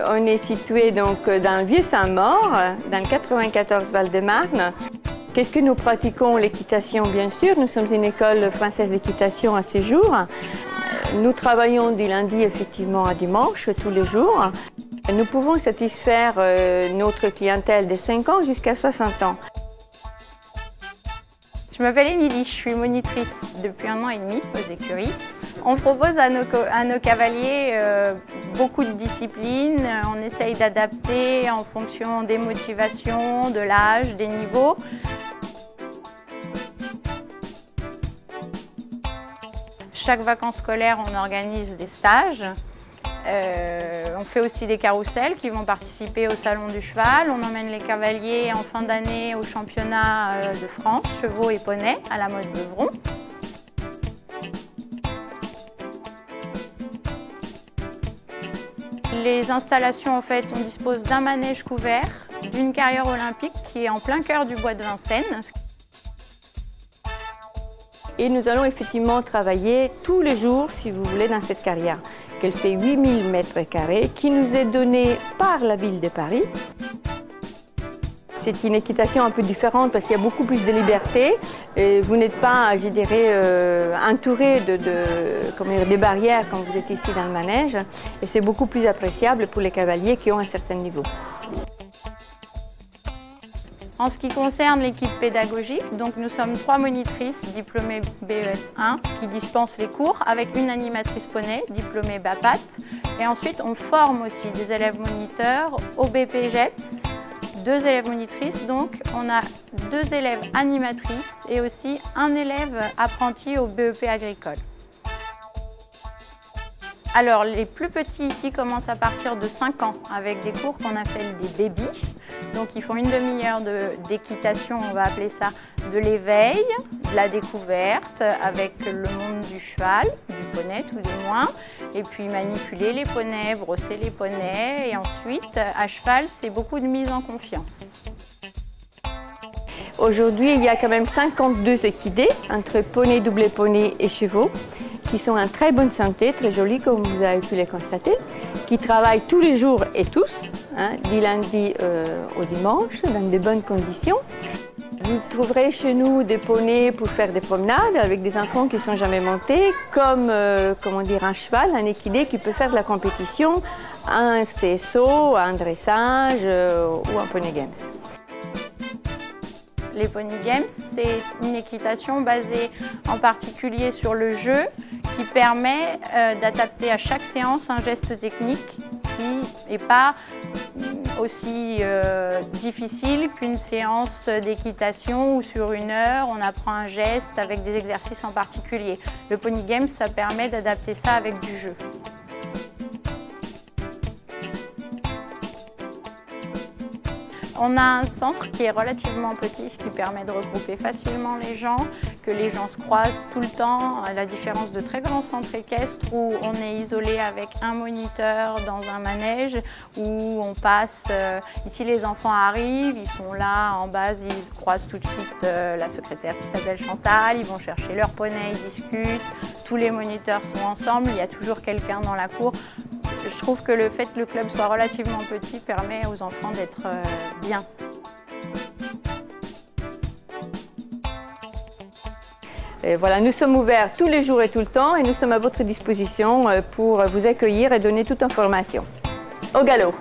On est situé donc dans le Vieux-Saint-Maur, dans le 94 Val-de-Marne. Qu'est-ce que nous pratiquons? L'équitation, bien sûr. Nous sommes une école française d'équitation à Séjour. Nous travaillons du lundi effectivement à dimanche, tous les jours. Nous pouvons satisfaire notre clientèle de 5 ans jusqu'à 60 ans. Je m'appelle Émilie, je suis monitrice depuis 1 an et demi aux écuries. On propose à nos cavaliers beaucoup de disciplines. On essaye d'adapter en fonction des motivations, de l'âge, des niveaux. Chaque vacances scolaires, on organise des stages. On fait aussi des carrousels qui vont participer au Salon du Cheval. On emmène les cavaliers en fin d'année au championnat de France, chevaux et poneys à la mode Beuvron. Les installations, en fait, on dispose d'un manège couvert, d'une carrière olympique qui est en plein cœur du bois de Vincennes. Et nous allons effectivement travailler tous les jours, si vous voulez, dans cette carrière, qu'elle fait 8000 m², qui nous est donnée par la ville de Paris. C'est une équitation un peu différente parce qu'il y a beaucoup plus de liberté. Et vous n'êtes pas, je dirais, entouré de barrières quand vous êtes ici dans le manège. Et c'est beaucoup plus appréciable pour les cavaliers qui ont un certain niveau. En ce qui concerne l'équipe pédagogique, donc nous sommes 3 monitrices diplômées BES1 qui dispensent les cours avec une animatrice poney diplômée BAPAT. Et ensuite, on forme aussi des élèves moniteurs au BPGEPS. 2 élèves monitrices, donc on a 2 élèves animatrices et aussi un élève apprenti au BEP agricole. Alors les plus petits ici commencent à partir de 5 ans avec des cours qu'on appelle des babies. Donc ils font une demi-heure d'équitation, on va appeler ça de l'éveil, de la découverte avec le monde du cheval, du poney tout du moins. Et puis manipuler les poneys, brosser les poneys et ensuite à cheval c'est beaucoup de mise en confiance. Aujourd'hui il y a quand même 52 équidés entre poney, doublé poney et chevaux qui sont en très bonne santé, très jolis comme vous avez pu les constater, qui travaillent tous les jours et tous, du lundi au dimanche dans de bonnes conditions. Vous trouverez chez nous des poneys pour faire des promenades avec des enfants qui ne sont jamais montés, comme un cheval, un équidé qui peut faire de la compétition, un CSO, un dressage ou un Pony Games. Les Pony Games, c'est une équitation basée en particulier sur le jeu qui permet d'adapter à chaque séance un geste technique qui n'est pas aussi difficile qu'une séance d'équitation où sur 1 heure on apprend un geste avec des exercices en particulier. Le Pony Games, ça permet d'adapter ça avec du jeu. On a un centre qui est relativement petit, ce qui permet de regrouper facilement les gens, que les gens se croisent tout le temps, à la différence de très grands centres équestres où on est isolé avec un moniteur dans un manège, où on passe, ici les enfants arrivent, ils sont là en base, ils croisent tout de suite la secrétaire qui s'appelle Chantal, ils vont chercher leur poney, ils discutent, tous les moniteurs sont ensemble, il y a toujours quelqu'un dans la cour. Je trouve que le fait que le club soit relativement petit permet aux enfants d'être bien. Et voilà, nous sommes ouverts tous les jours et tout le temps et nous sommes à votre disposition pour vous accueillir et donner toute information. Au galop!